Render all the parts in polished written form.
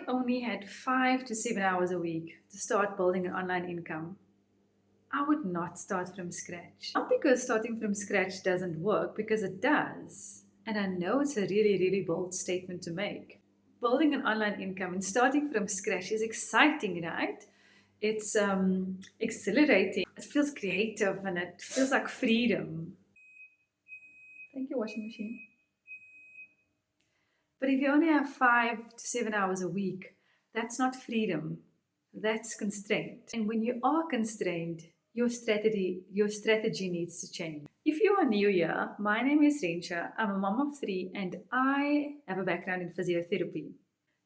only had 5 to 7 hours a week to start building an online income, I would not start from scratch. Not because starting from scratch doesn't work, because it does. And I know it's a really, really bold statement to make. Building an online income and starting from scratch is exciting, right? It's exhilarating. It feels creative and it feels like freedom. Thank you, washing machine. But if you only have 5 to 7 hours a week, that's not freedom. That's constraint. And when you are constrained, your strategy needs to change. If you are new here, my name is Rensha. I'm a mom of 3 and I have a background in physiotherapy.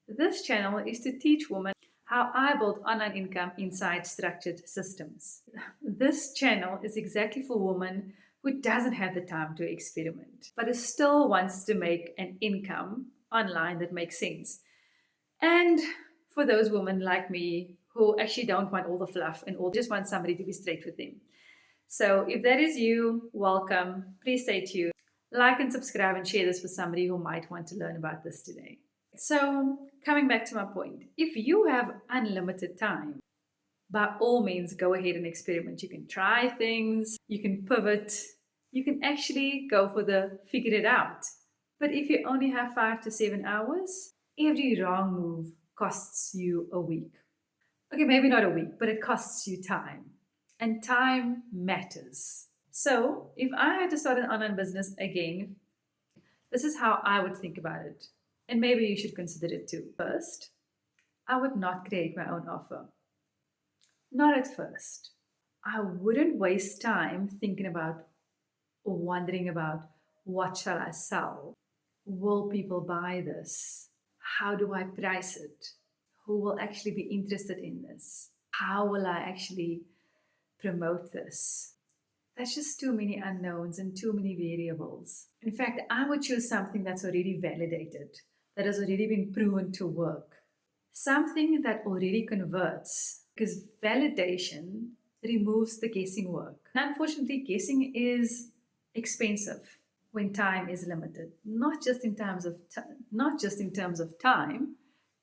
This channel is to teach women how I build online income inside structured systems. This channel is exactly for women who doesn't have the time to experiment, but who still wants to make an income online that makes sense. And for those women like me who actually don't want all the fluff and all just want somebody to be straight with them. So if that is you, welcome. Please stay tuned. Like and subscribe and share this with somebody who might want to learn about this today. So, coming back to my point, if you have unlimited time, by all means, go ahead and experiment. You can try things, you can pivot, you can actually go for the figure it out. But if you only have 5 to 7 hours, every wrong move costs you a week. Okay, maybe not a week, but it costs you time. And time matters. So, if I had to start an online business again, this is how I would think about it. And maybe you should consider it too. First, I would not create my own offer. Not at first. I wouldn't waste time thinking about or wondering about what shall I sell? Will people buy this? How do I price it? Who will actually be interested in this? How will I actually promote this? That's just too many unknowns and too many variables. In fact, I would choose something that's already validated, that has already been proven to work, something that already converts, because validation removes the guessing work. And unfortunately, guessing is expensive when time is limited, not just in terms of time,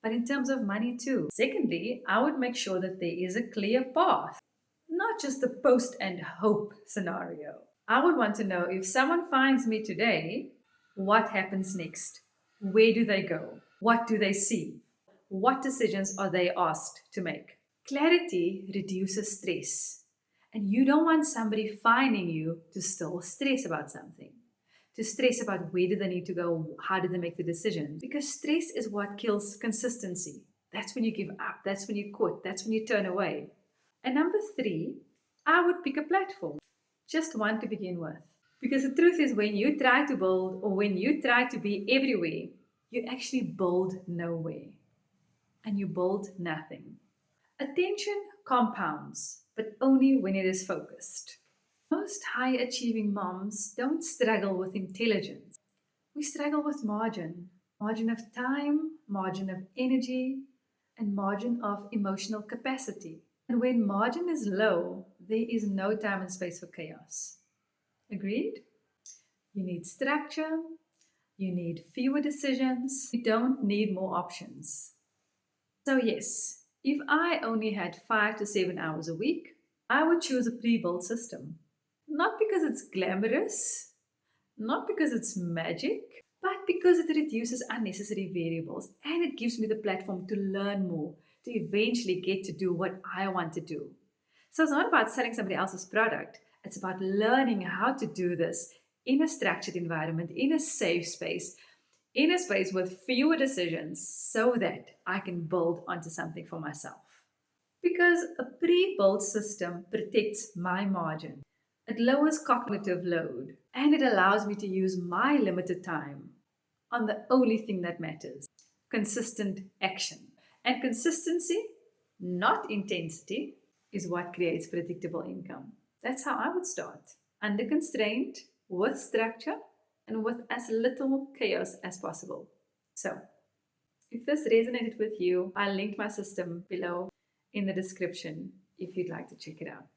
but in terms of money too. Secondly, I would make sure that there is a clear path, not just the post and hope scenario. I would want to know if someone finds me today, what happens next? Where do they go? What do they see? What decisions are they asked to make? Clarity reduces stress. And you don't want somebody finding you to still stress about something, to stress about where do they need to go, how do they make the decision. Because stress is what kills consistency. That's when you give up, that's when you quit, that's when you turn away. And number 3, I would pick a platform, just one to begin with. Because the truth is, when you try to build or when you try to be everywhere, you actually build nowhere and you build nothing. Attention compounds, but only when it is focused. Most high achieving moms don't struggle with intelligence. We struggle with margin of time, margin of energy, and margin of emotional capacity. And when margin is low, there is no time and space for chaos. Agreed? You need structure, you need fewer decisions, you don't need more options. So, yes, if I only had 5 to 7 hours a week, I would choose a pre built system. Not because it's glamorous, not because it's magic, but because it reduces unnecessary variables and it gives me the platform to learn more, to eventually get to do what I want to do. So it's not about selling somebody else's product, it's about learning how to do this in a structured environment, in a safe space, in a space with fewer decisions so that I can build onto something for myself. Because a pre built system protects my margin, it lowers cognitive load, and it allows me to use my limited time on the only thing that matters: consistent action. And consistency, not intensity, is what creates predictable income. That's how I would start: under constraint, with structure, and with as little chaos as possible. So, if this resonated with you, I'll link my system below in the description if you'd like to check it out.